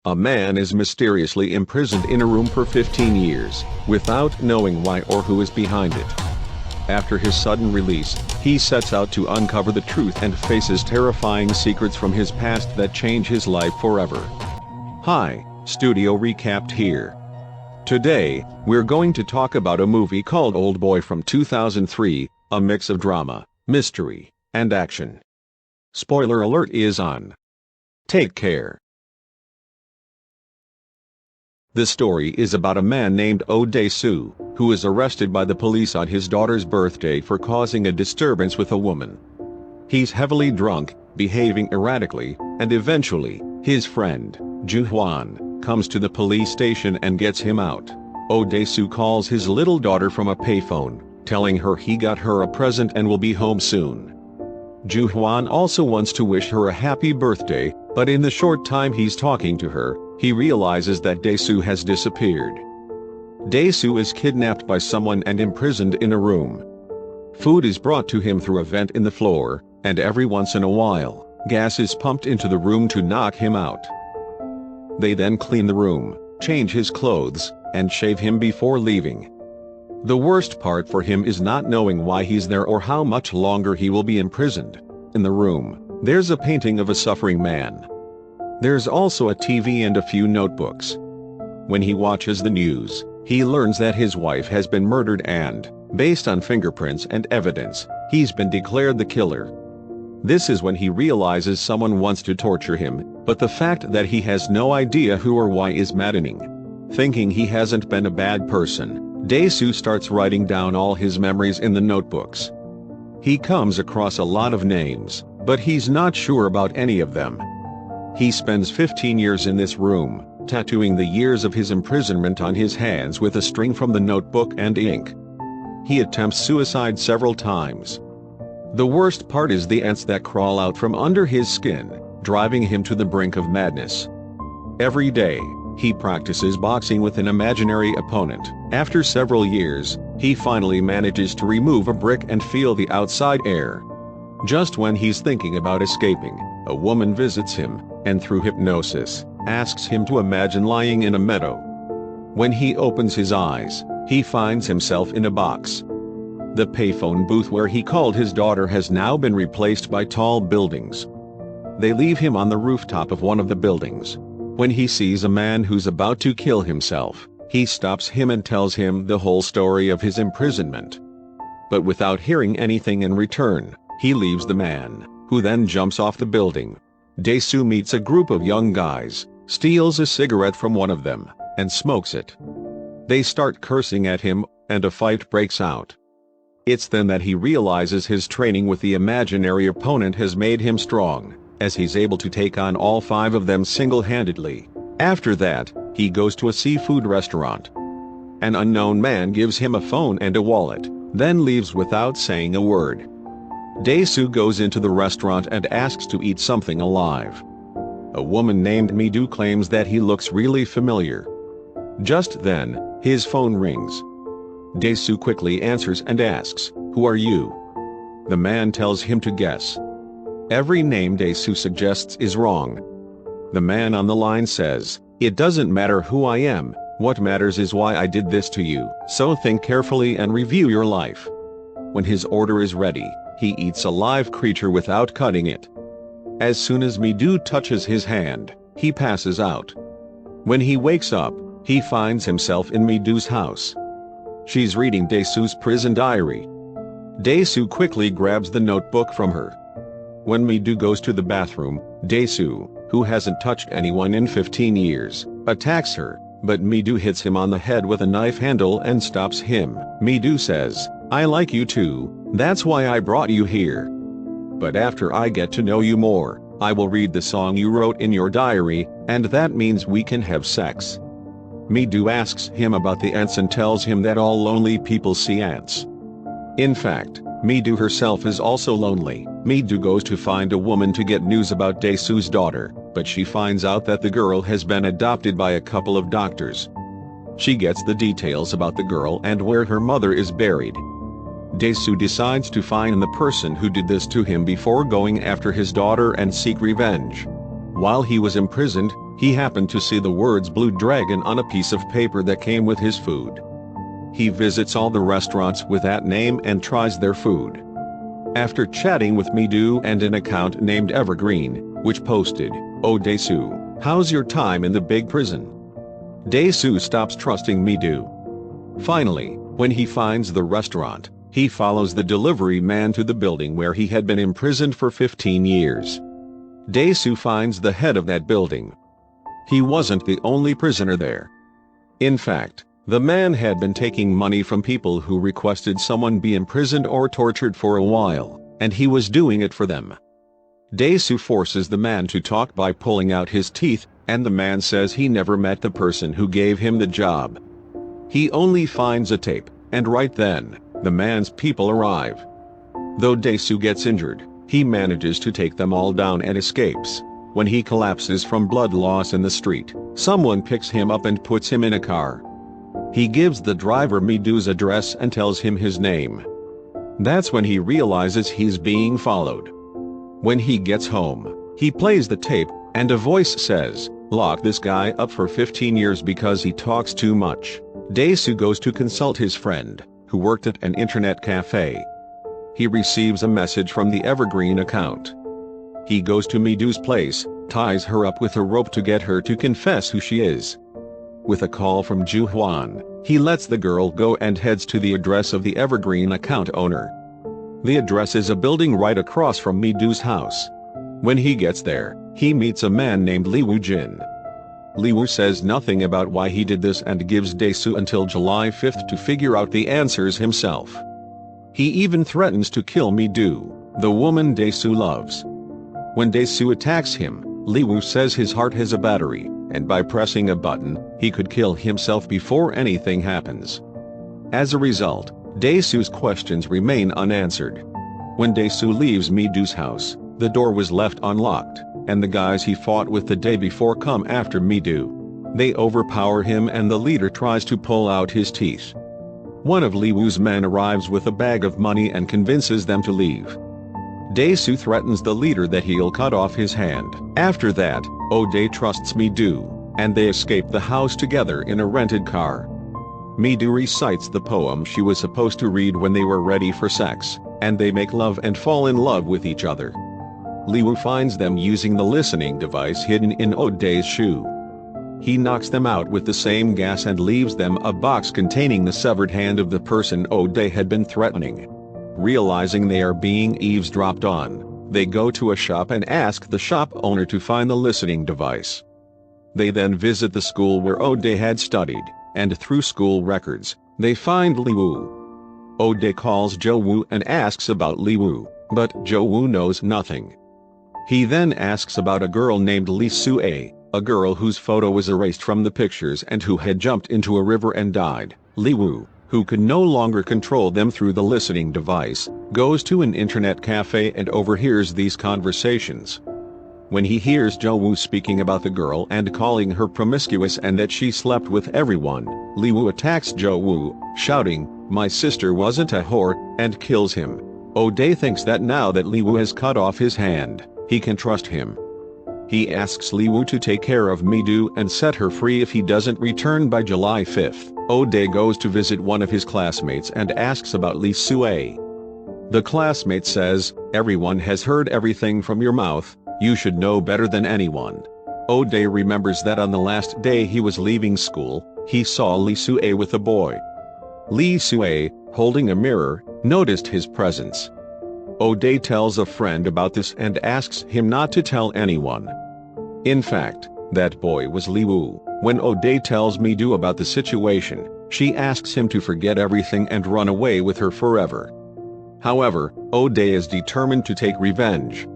A man is mysteriously imprisoned in a room for 15 years, without knowing why or who is behind it. After his sudden release, he sets out to uncover the truth and faces terrifying secrets from his past that change his life forever. Hi, Studio Recapped here. Today, we're going to talk about a movie called Oldboy from 2003, a mix of drama, mystery, and action. Spoiler alert is on. Take care. The story is about a man named Oh Dae-su, who is arrested by the police on his daughter's birthday for causing a disturbance with a woman. He's heavily drunk, behaving erratically, and eventually, his friend, Ju-hwan, comes to the police station and gets him out. Oh Dae-su calls his little daughter from a payphone, telling her he got her a present and will be home soon. Ju-hwan also wants to wish her a happy birthday, but in the short time he's talking to her, he realizes that Dae-su has disappeared. Dae-su is kidnapped by someone and imprisoned in a room. Food is brought to him through a vent in the floor, and every once in a while, gas is pumped into the room to knock him out. They then clean the room, change his clothes, and shave him before leaving. The worst part for him is not knowing why he's there or how much longer he will be imprisoned. In the room, there's a painting of a suffering man. There's also a TV and a few notebooks. When he watches the news, he learns that his wife has been murdered and, based on fingerprints and evidence, he's been declared the killer. This is when he realizes someone wants to torture him, but the fact that he has no idea who or why is maddening. Thinking he hasn't been a bad person, Dae-su starts writing down all his memories in the notebooks. He comes across a lot of names, but he's not sure about any of them. He spends 15 years in this room, tattooing the years of his imprisonment on his hands with a string from the notebook and ink. He attempts suicide several times. The worst part is the ants that crawl out from under his skin, driving him to the brink of madness. Every day, he practices boxing with an imaginary opponent. After several years, he finally manages to remove a brick and feel the outside air. Just when he's thinking about escaping, a woman visits him, and through hypnosis, asks him to imagine lying in a meadow. When he opens his eyes, he finds himself in a box. The payphone booth where he called his daughter has now been replaced by tall buildings. They leave him on the rooftop of one of the buildings. When he sees a man who's about to kill himself, he stops him and tells him the whole story of his imprisonment. But without hearing anything in return, he leaves the man, who then jumps off the building. Dae-su meets a group of young guys, steals a cigarette from one of them, and smokes it. They start cursing at him, and a fight breaks out. It's then that he realizes his training with the imaginary opponent has made him strong, as he's able to take on all 5 of them single-handedly. After that, he goes to a seafood restaurant. An unknown man gives him a phone and a wallet, then leaves without saying a word. Dae-su goes into the restaurant and asks to eat something alive. A woman named Mi-do claims that he looks really familiar. Just then, his phone rings. Dae-su quickly answers and asks, "Who are you?" The man tells him to guess. Every name Dae-su suggests is wrong. The man on the line says, "It doesn't matter who I am, what matters is why I did this to you, so think carefully and review your life." When his order is ready, he eats a live creature without cutting it. As soon as Mi-do touches his hand, he passes out. When he wakes up, he finds himself in Mi-do's house. She's reading Dae-su's prison diary. Dae-su quickly grabs the notebook from her. When Mi-do goes to the bathroom, Dae-su, who hasn't touched anyone in 15 years, attacks her, but Mi-do hits him on the head with a knife handle and stops him. Mi-do says, "I like you too, that's why I brought you here. But after I get to know you more, I will read the song you wrote in your diary, and that means we can have sex." Mi-do asks him about the ants and tells him that all lonely people see ants. In fact, Mi-do herself is also lonely. Mi-do goes to find a woman to get news about Dae-su's daughter, but she finds out that the girl has been adopted by a couple of doctors. She gets the details about the girl and where her mother is buried. Dae-su decides to find the person who did this to him before going after his daughter and seek revenge. While he was imprisoned, he happened to see the words Blue Dragon on a piece of paper that came with his food. He visits all the restaurants with that name and tries their food. After chatting with Mi-do and an account named Evergreen, which posted, "Oh Dae-su, how's your time in the big prison?" Dae-su stops trusting Mi-do. Finally, when he finds the restaurant, he follows the delivery man to the building where he had been imprisoned for 15 years. Dae-su finds the head of that building. He wasn't the only prisoner there. In fact, the man had been taking money from people who requested someone be imprisoned or tortured for a while, and he was doing it for them. Dae-su forces the man to talk by pulling out his teeth, and the man says he never met the person who gave him the job. He only finds a tape, and right then, the man's people arrive. Though Dae-su gets injured, he manages to take them all down and escapes. When he collapses from blood loss in the street, someone picks him up and puts him in a car. He gives the driver Mi-do's address and tells him his name. That's when he realizes he's being followed. When he gets home, he plays the tape, and a voice says, "Lock this guy up for 15 years because he talks too much." Dae-su goes to consult his friend, who worked at an internet cafe. He receives a message from the Evergreen account. He goes to Mi-do's place, ties her up with a rope to get her to confess who she is. With a call from Ju-hwan, he lets the girl go and heads to the address of the Evergreen account owner. The address is a building right across from Mi-do's house. When he gets there, he meets a man named Lee Woo-jin. Lee Woo says nothing about why he did this and gives Dae-su until July 5th to figure out the answers himself. He even threatens to kill Mi-do, the woman Dae-su loves. When Dae-su attacks him, Lee Woo says his heart has a battery, and by pressing a button, he could kill himself before anything happens. As a result, Dae-su's questions remain unanswered. When Dae-su leaves Mi-do's house, the door was left unlocked, and the guys he fought with the day before come after Mi-do. They overpower him and the leader tries to pull out his teeth. One of Lee Woo's men arrives with a bag of money and convinces them to leave. Dae-su threatens the leader that he'll cut off his hand. After that, Oh Dae trusts Mi-do, and they escape the house together in a rented car. Mi-do recites the poem she was supposed to read when they were ready for sex, and they make love and fall in love with each other. Lee Woo finds them using the listening device hidden in Oh Dae's shoe. He knocks them out with the same gas and leaves them a box containing the severed hand of the person Oh Dae had been threatening. Realizing they are being eavesdropped on, they go to a shop and ask the shop owner to find the listening device. They then visit the school where Oh Dae had studied, and through school records, they find Lee Woo. Oh Dae calls Jo-woo and asks about Lee Woo, but Jo-woo knows nothing. He then asks about a girl named Lee Soo-ae, a girl whose photo was erased from the pictures and who had jumped into a river and died. Lee Woo, who could no longer control them through the listening device, goes to an internet cafe and overhears these conversations. When he hears Jo-woo speaking about the girl and calling her promiscuous and that she slept with everyone, Lee Woo attacks Jo-woo, shouting, "My sister wasn't a whore," and kills him. Oh Dae thinks that now that Lee Woo has cut off his hand, he can trust him. He asks Lee Woo to take care of Mi-do and set her free if he doesn't return by July 5th. Oh Dae goes to visit one of his classmates and asks about Lee Soo-ae. The classmate says, "Everyone has heard everything from your mouth, you should know better than anyone." Oh Dae remembers that on the last day he was leaving school, he saw Lee Soo-ae with a boy. Lee Soo-ae, holding a mirror, noticed his presence. Oh Dae tells a friend about this and asks him not to tell anyone. In fact, that boy was Lee Woo. When Oh Dae tells Mi-do about the situation, she asks him to forget everything and run away with her forever. However, Oh Dae is determined to take revenge.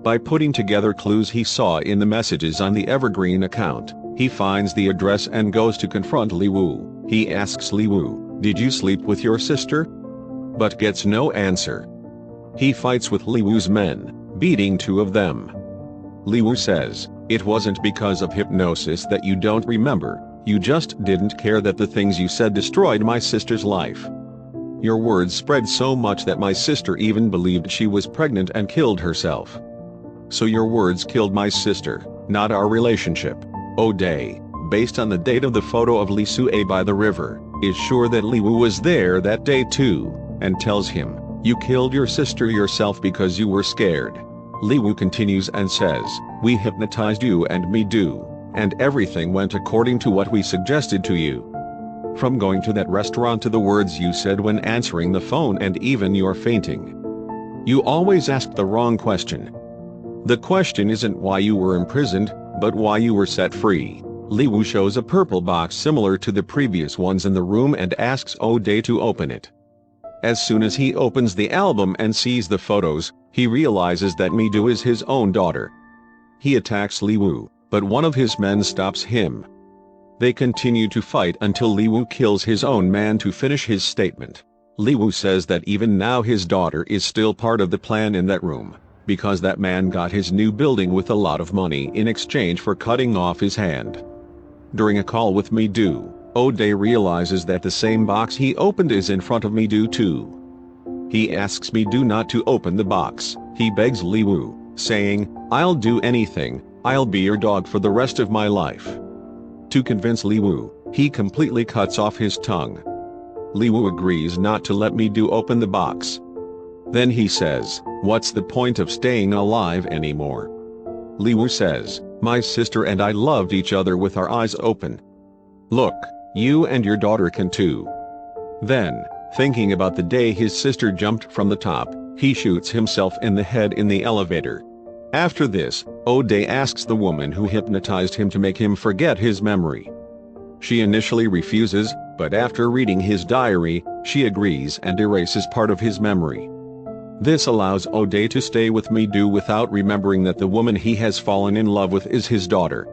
By putting together clues he saw in the messages on the Evergreen account, he finds the address and goes to confront Lee Woo. He asks Lee Woo, "Did you sleep with your sister?" But gets no answer. He fights with Lee Woo's men, beating two of them. Lee Woo says, "It wasn't because of hypnosis that you don't remember, you just didn't care that the things you said destroyed my sister's life. Your words spread so much that my sister even believed she was pregnant and killed herself. So your words killed my sister." not our relationship. Oh Dae, based on the date of the photo of Lee Soo-ae by the river, is sure that Lee Woo was there that day too, and tells him, "You killed your sister yourself because you were scared." Lee Woo continues and says, "We hypnotized you and me do, and everything went according to what we suggested to you. From going to that restaurant to the words you said when answering the phone and even your fainting. You always asked the wrong question. The question isn't why you were imprisoned, but why you were set free." Lee Woo shows a purple box similar to the previous ones in the room and asks Oh Dae to open it. As soon as he opens the album and sees the photos, he realizes that Mi-do is his own daughter. He attacks Lee Woo, but one of his men stops him. They continue to fight until Lee Woo kills his own man to finish his statement. Lee Woo says that even now his daughter is still part of the plan in that room, because that man got his new building with a lot of money in exchange for cutting off his hand. During a call with Mi-do, Oh Dae realizes that the same box he opened is in front of Mi-do too. He asks Mi-do not to open the box. He begs Lee Woo, saying, "I'll do anything, I'll be your dog for the rest of my life." To convince Lee Woo, he completely cuts off his tongue. Lee Woo agrees not to let Mi-do open the box. Then he says, "What's the point of staying alive anymore?" Lee Woo says, "My sister and I loved each other with our eyes open. Look, you and your daughter can too." Then, thinking about the day his sister jumped from the top, he shoots himself in the head in the elevator. After this, Oh Dae asks the woman who hypnotized him to make him forget his memory. She initially refuses, but after reading his diary, she agrees and erases part of his memory. This allows Oh Dae to stay with Mi-do without remembering that the woman he has fallen in love with is his daughter.